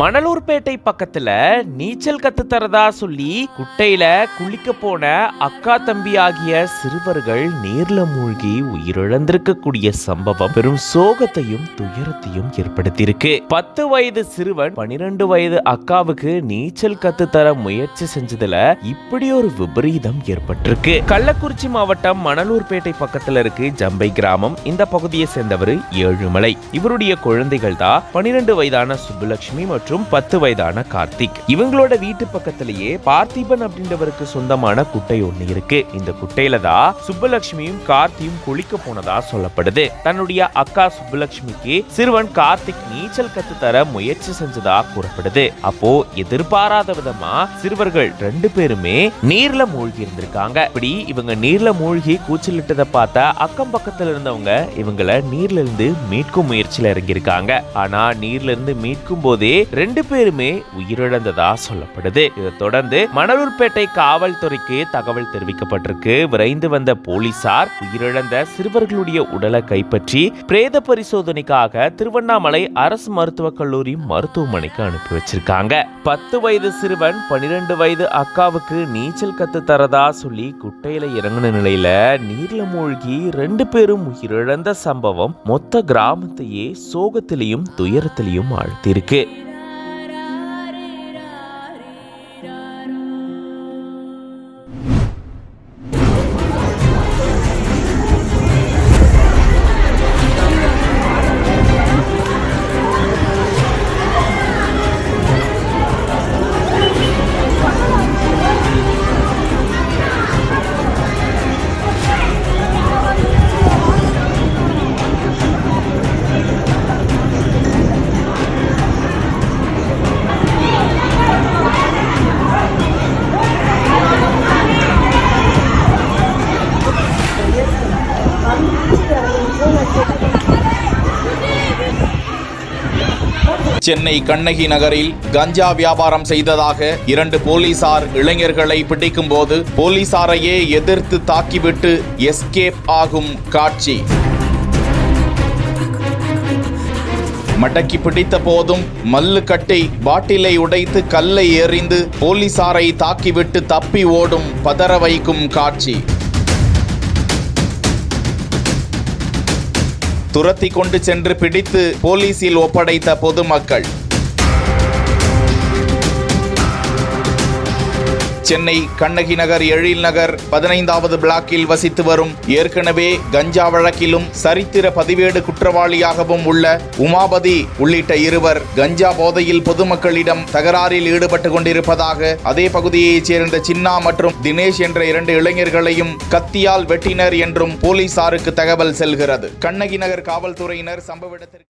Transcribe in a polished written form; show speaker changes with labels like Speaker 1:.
Speaker 1: மணலூர்பேட்டை பக்கத்துல நீச்சல் கத்து தரதா சொல்லி குட்டையில குளிக்க போன அக்கா தம்பி ஆகிய சிறுவர்கள் நீர்ல மூழ்கி உயிரிழந்திருக்கக்கூடிய சம்பவம் பெரும் சோகத்தையும் துயரத்தையும் ஏற்படுத்தியிருக்கு. 10 வயது சிறுவன் 12 வயது அக்காவுக்கு நீச்சல் கத்து தர முயற்சி செஞ்சதுல இப்படி ஒரு விபரீதம் ஏற்பட்டிருக்கு. கள்ளக்குறிச்சி மாவட்டம் மணலூர்பேட்டை பக்கத்துல இருக்கு ஜம்பை கிராமம். இந்த பகுதியை சேர்ந்தவர் ஏழுமலை. இவருடைய குழந்தைகள் தான் 12 வயதான சுப்புலட்சுமி மற்றும் 10 வயதான கார்த்திக். இவங்களோட வீட்டு பக்கத்திலேயே பார்த்திபன் அப்படின்றவருக்கு சொந்தமான குட்டை ஒண்ணு இருக்கு. இந்த குட்டையில தான் சுப்புலட்சுமியும் கார்த்தியும் குளிக்க போனதா சொல்லப்படுது. தன்னுடைய அக்கா சுப்புலட்சுமிக்கு சிறுவன் கார்த்திக் நீச்சல் கத்து தர முயற்சி செஞ்சதா கூறப்படுது. அப்போ எதிர்பாராத விதமா சிறுவர்கள் 2 பேருமே நீர்ல மூழ்கி இருந்திருக்காங்க. இப்படி இவங்க நீர்ல மூழ்கி கூச்சலிட்டதை பார்த்த அக்கம் பக்கத்துல இருந்தவங்க இவங்களை நீர்ல இருந்து மீட்கும் முயற்சியில இறங்கியிருக்காங்க. ஆனா நீர்ல இருந்து மீட்கும் போதே 2 பேருமே உயிரிழந்ததா சொல்லப்படுது. இதை தொடர்ந்து மணலூர்பேட்டை காவல்துறைக்கு தகவல் தெரிவிக்கப்பட்டிருக்கு. விரைந்து வந்த போலீசார் உயிரிழந்த சிறுவர்களுடைய உடலை கைப்பற்றி பிரேத பரிசோதனைக்காக திருவண்ணாமலை அரசு மருத்துவக் கல்லூரி மருத்துவமனைக்கு அனுப்பி வச்சிருக்காங்க. 10 வயது சிறுவன் 12 வயது அக்காவுக்கு நீச்சல் கத்து தரதா சொல்லி குட்டையில இறங்கின நிலையில நீர்ல மூழ்கி 2 பேரும் உயிரிழந்த சம்பவம் மொத்த கிராமத்தையே சோகத்திலையும் துயரத்திலையும் ஆழ்த்திருக்கு.
Speaker 2: சென்னை கண்ணகி நகரில் கஞ்சா வியாபாரம் செய்ததாக 2 போலீசார் இளைஞர்களை பிடிக்கும் போது போலீசாரையே எதிர்த்து தாக்கிவிட்டு எஸ்கேப் ஆகும் காட்சி. மடக்கி பிடித்த போதும் மல்லு கட்டி பாட்டிலை உடைத்து கல்லை எறிந்து போலீசாரை தாக்கிவிட்டு தப்பி ஓடும் பதற வைக்கும் காட்சி. துரத்தி கொண்டு சென்று பிடித்து போலீசில் ஒப்படைத்த பொதுமக்கள். சென்னை கண்ணகி நகர் எழில் நகர் 15வது பிளாக்கில் வசித்து வரும் ஏற்கனவே கஞ்சா வழக்கிலும் சரித்திர பதிவேடு குற்றவாளியாகவும் உள்ள உமாபதி உள்ளிட்ட 2 கஞ்சா போதையில் பொதுமக்களிடம் தகராறில் ஈடுபட்டு கொண்டிருப்பதாக அதே பகுதியைச் சேர்ந்த சின்னா மற்றும் தினேஷ் என்ற 2 இளைஞர்களையும் கத்தியால் வெட்டினர் என்றும் போலீசாருக்கு தகவல் செல்கிறது. கண்ணகி நகர் காவல்துறையினர் சம்பவ இடத்திற்கு